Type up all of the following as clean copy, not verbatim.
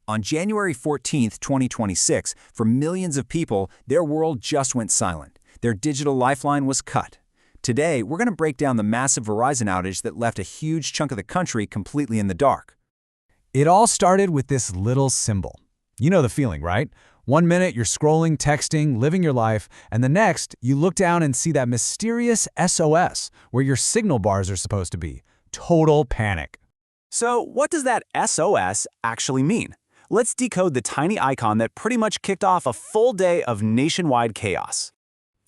On January 14, 2026, for millions of people, their world just went silent. Their digital lifeline was cut. Today, we're going to break down the massive Verizon outage that left a huge chunk of the country completely in the dark. It all started with this little symbol. You know the feeling, right? One minute you're scrolling, texting, living your life, and the next you look down and see that mysterious SOS where your signal bars are supposed to be. Total panic. So, what does that SOS actually mean? Let's decode the tiny icon that pretty much kicked off a full day of nationwide chaos.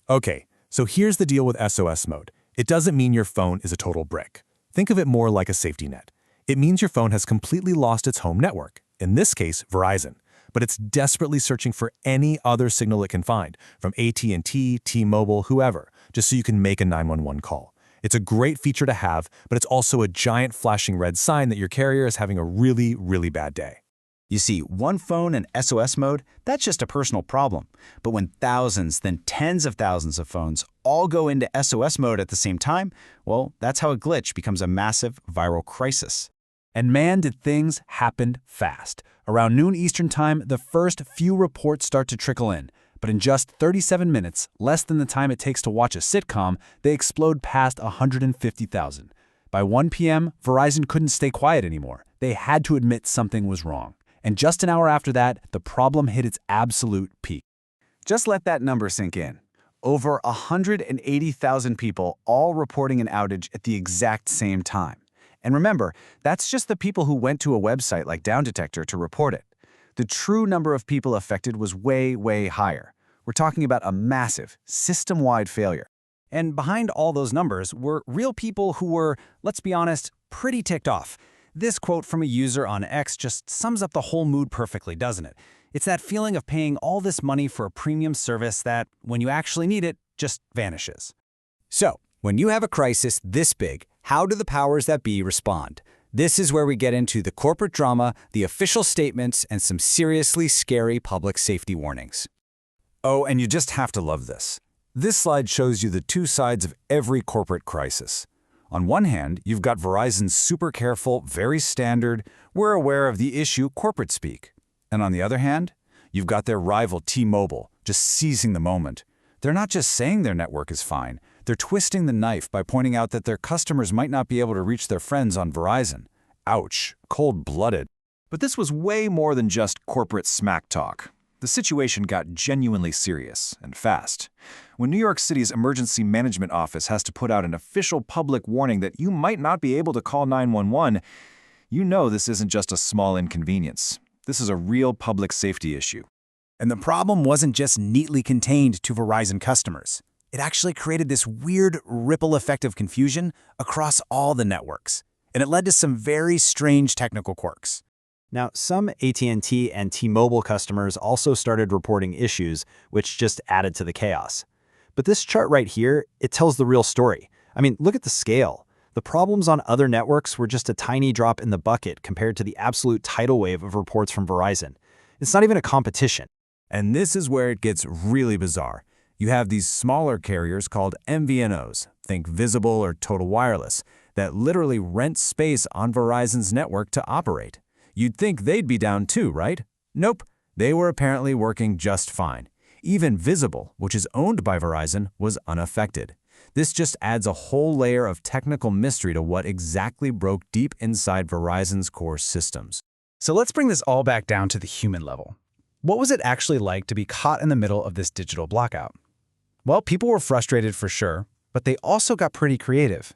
Okay, so here's the deal with SOS mode. It doesn't mean your phone is a total brick. Think of it more like a safety net. It means your phone has completely lost its home network, in this case, Verizon, but it's desperately searching for any other signal it can find, from AT&T, T-Mobile, whoever, just so you can make a 911 call. It's a great feature to have, but it's also a giant flashing red sign that your carrier is having a really, really bad day. You see, one phone in SOS mode, that's just a personal problem. But when thousands, then tens of thousands of phones all go into SOS mode at the same time, well, that's how a glitch becomes a massive viral crisis. And man, did things happen fast. Around noon Eastern time, the first few reports start to trickle in. But in just 37 minutes, less than the time it takes to watch a sitcom, they explode past 150,000. By 1 p.m., Verizon couldn't stay quiet anymore. They had to admit something was wrong. And just an hour after that, the problem hit its absolute peak. Just let that number sink in. Over 180,000 people all reporting an outage at the exact same time. And remember, that's just the people who went to a website like Down Detector to report it. The true number of people affected was way, way higher. We're talking about a massive, system-wide failure. And behind all those numbers were real people who were, let's be honest, pretty ticked off. This quote from a user on X just sums up the whole mood perfectly, doesn't it? It's that feeling of paying all this money for a premium service that, when you actually need it, just vanishes. So, when you have a crisis this big, how do the powers that be respond? This is where we get into the corporate drama, the official statements, and some seriously scary public safety warnings. Oh, and you just have to love this. This slide shows you the two sides of every corporate crisis. On one hand, you've got Verizon's super careful, very standard, we're aware of the issue corporate speak. And on the other hand, you've got their rival T-Mobile, just seizing the moment. They're not just saying their network is fine, they're twisting the knife by pointing out that their customers might not be able to reach their friends on Verizon. Ouch, cold-blooded. But this was way more than just corporate smack talk. The situation got genuinely serious and fast. When New York City's Emergency Management Office has to put out an official public warning that you might not be able to call 911, you know this isn't just a small inconvenience. This is a real public safety issue. And the problem wasn't just neatly contained to Verizon customers. It actually created this weird ripple effect of confusion across all the networks. And it led to some very strange technical quirks. Now, some AT&T and T-Mobile customers also started reporting issues, which just added to the chaos. But this chart right here, it tells the real story. I mean, look at the scale. The problems on other networks were just a tiny drop in the bucket compared to the absolute tidal wave of reports from Verizon. It's not even a competition. And this is where it gets really bizarre. You have these smaller carriers called MVNOs, think Visible or Total Wireless, that literally rent space on Verizon's network to operate. You'd think they'd be down too, right? Nope, they were apparently working just fine. Even Visible, which is owned by Verizon, was unaffected. This just adds a whole layer of technical mystery to what exactly broke deep inside Verizon's core systems. So let's bring this all back down to the human level. What was it actually like to be caught in the middle of this digital blackout? Well, people were frustrated for sure, but they also got pretty creative.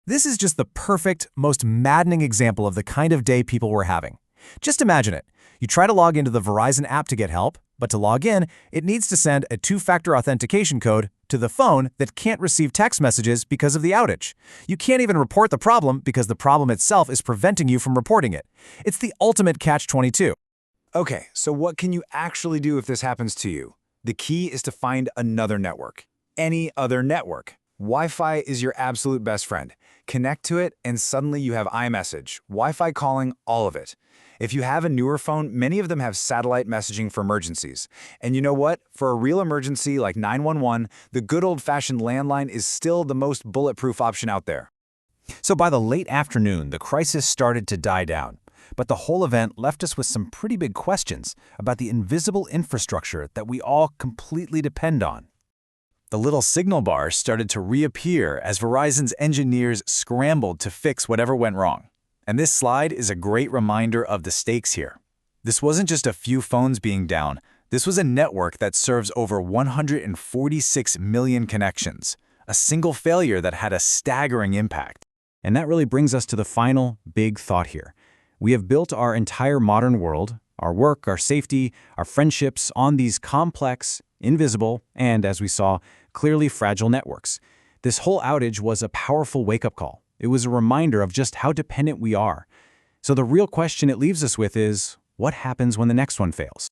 This is just the perfect, most maddening example of the kind of day people were having. Just imagine it. You try to log into the Verizon app to get help, but to log in, it needs to send a two-factor authentication code to the phone that can't receive text messages because of the outage. You can't even report the problem because the problem itself is preventing you from reporting it. It's the ultimate catch-22. Okay, so what can you actually do if this happens to you? The key is to find another network. Any other network. Wi-Fi is your absolute best friend. Connect to it, and suddenly you have iMessage, Wi-Fi calling, all of it. If you have a newer phone, many of them have satellite messaging for emergencies. And you know what? For a real emergency like 911, the good old-fashioned landline is still the most bulletproof option out there. So by the late afternoon, the crisis started to die down. But the whole event left us with some pretty big questions about the invisible infrastructure that we all completely depend on. The little signal bars started to reappear as Verizon's engineers scrambled to fix whatever went wrong. And this slide is a great reminder of the stakes here. This wasn't just a few phones being down. This was a network that serves over 146 million connections, a single failure that had a staggering impact. And that really brings us to the final big thought here. We have built our entire modern world, our work, our safety, our friendships on these complex, invisible, and, as we saw, clearly fragile networks. This whole outage was a powerful wake-up call. It was a reminder of just how dependent we are. So the real question it leaves us with is, what happens when the next one fails?